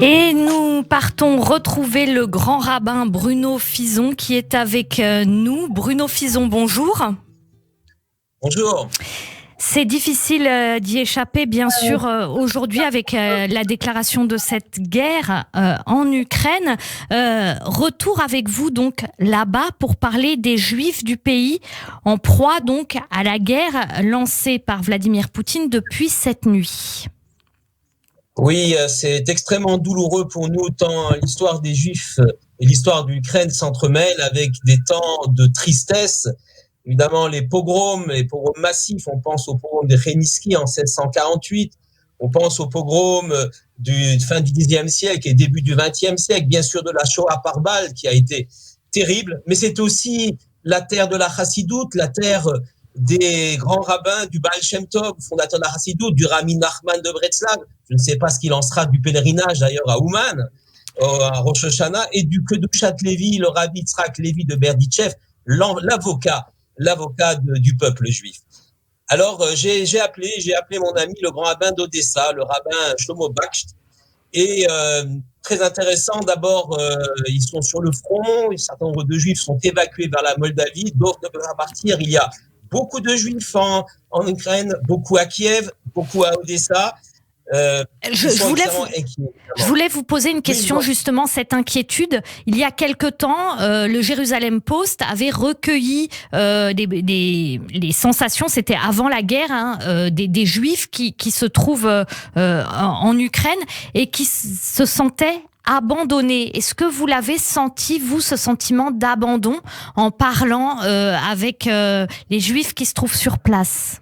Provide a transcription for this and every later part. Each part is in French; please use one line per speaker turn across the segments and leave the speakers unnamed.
Et nous partons retrouver le grand rabbin Bruno Fison qui est avec nous. Bruno Fison, bonjour.
Bonjour.
C'est difficile d'y échapper, bien sûr, aujourd'hui avec la déclaration de cette guerre en Ukraine. Retour avec vous donc là-bas pour parler des Juifs du pays en proie donc à la guerre lancée par Vladimir Poutine depuis cette nuit.
Oui, c'est extrêmement douloureux pour nous, tant l'histoire des Juifs et l'histoire de l'Ukraine s'entremêlent avec des temps de tristesse. Évidemment, les pogroms massifs, on pense au pogrom de Khmelnytsky en 1648, on pense au pogrom du fin du Xe siècle et début du XXe siècle, bien sûr de la Shoah par balle qui a été terrible, mais c'est aussi la terre de la Chassidoute, la terre des grands rabbins du Baal Shem Tov, fondateur de la Chassidoute, du Rami Nachman de Bretzlav, je ne sais pas ce qu'il en sera du pèlerinage d'ailleurs à Ouman, à Rosh Hashanah, et du Kedushat Levi, le Rabbi Yitzhak Levi de Berditchev, l'avocat du peuple juif. Alors j'ai appelé mon ami le grand rabbin d'Odessa, le rabbin Shlomo Bakht, et très intéressant, d'abord ils sont sur le front, un certain nombre de juifs sont évacués vers la Moldavie, d'autres ne peuvent pas partir. Il y a beaucoup de juifs en Ukraine, beaucoup à Kiev, beaucoup à Odessa.
Je voulais vous poser une question, justement, cette inquiétude. Il y a quelque temps, le Jérusalem Post avait recueilli les sensations, c'était avant la guerre, des Juifs qui se trouvent en Ukraine et qui se sentaient abandonnés. Est-ce que vous l'avez senti, vous, ce sentiment d'abandon en parlant avec les Juifs qui se trouvent sur place ?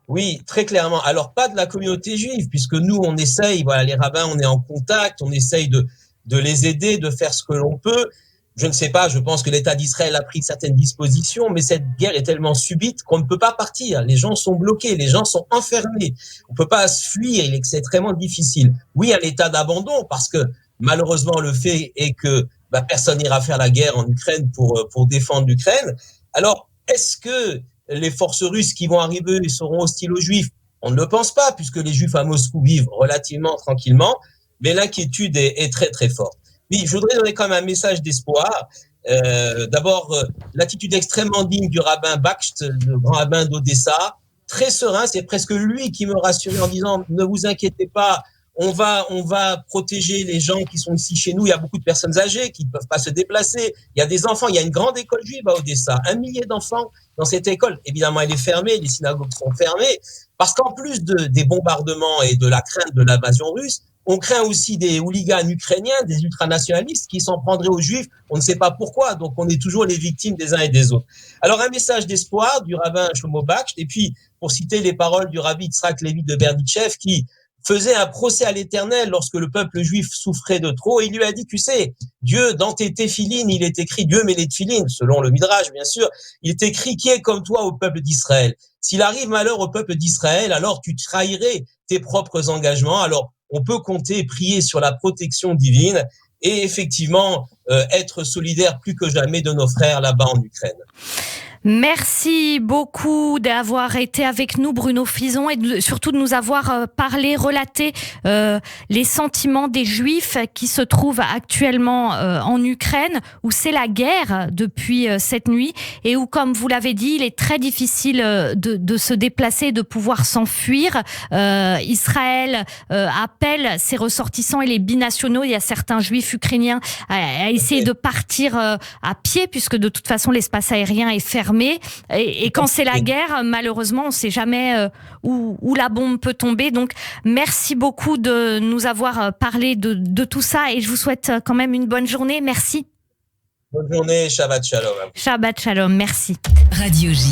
Oui, très clairement. Alors, pas de la communauté juive, puisque nous, on essaye, voilà, les rabbins, on est en contact, on essaye de les aider, de faire ce que l'on peut. Je ne sais pas, je pense que l'État d'Israël a pris certaines dispositions, mais cette guerre est tellement subite qu'on ne peut pas partir. Les gens sont bloqués, les gens sont enfermés. On ne peut pas se fuir, c'est extrêmement difficile. Oui, un état d'abandon, parce que malheureusement, le fait est que personne n'ira faire la guerre en Ukraine pour défendre l'Ukraine. Alors, est-ce que les forces russes qui vont arriver seront hostiles aux Juifs? On ne le pense pas, puisque les Juifs à Moscou vivent relativement tranquillement, mais l'inquiétude est très très forte. Oui, je voudrais donner quand même un message d'espoir. D'abord, l'attitude extrêmement digne du rabbin Bakht, le grand rabbin d'Odessa, très serein, c'est presque lui qui me rassurait en disant « Ne vous inquiétez pas, on va protéger les gens qui sont ici chez nous. Il y a beaucoup de personnes âgées qui ne peuvent pas se déplacer. Il y a des enfants. Il y a une grande école juive à Odessa. 1 millier d'enfants dans cette école. Évidemment, elle est fermée. Les synagogues sont fermées. Parce qu'en plus des bombardements et de la crainte de l'invasion russe, on craint aussi des hooligans ukrainiens, des ultranationalistes qui s'en prendraient aux Juifs. On ne sait pas pourquoi. Donc, on est toujours les victimes des uns et des autres. Alors, un message d'espoir du rabbin Shlomo Bakht. Et puis, pour citer les paroles du rabbi Yitzhak Levi de Berditchev, qui faisait un procès à l'Éternel lorsque le peuple juif souffrait de trop, et il lui a dit, tu sais, Dieu, dans tes téphilines, il est écrit, Dieu met les téphilines, selon le Midrash, bien sûr, il est écrit, qui est comme toi au peuple d'Israël? S'il arrive malheur au peuple d'Israël, alors tu trahirais tes propres engagements. Alors, on peut compter et prier sur la protection divine et effectivement être solidaire plus que jamais de nos frères là-bas en Ukraine.
Merci beaucoup d'avoir été avec nous, Bruno Fison, et surtout de nous avoir parlé, relaté les sentiments des Juifs qui se trouvent actuellement en Ukraine, où c'est la guerre depuis cette nuit et où, comme vous l'avez dit, il est très difficile de se déplacer, de pouvoir s'enfuir. Israël appelle ses ressortissants et les binationaux, il y a certains Juifs ukrainiens, à essayer de partir à pied, puisque de toute façon l'espace aérien est fermé. Et quand c'est la guerre, malheureusement, on ne sait jamais où la bombe peut tomber. Donc, merci beaucoup de nous avoir parlé de tout ça et je vous souhaite quand même une bonne journée. Merci.
Bonne journée, Shabbat Shalom.
Shabbat Shalom, merci.
Radio J.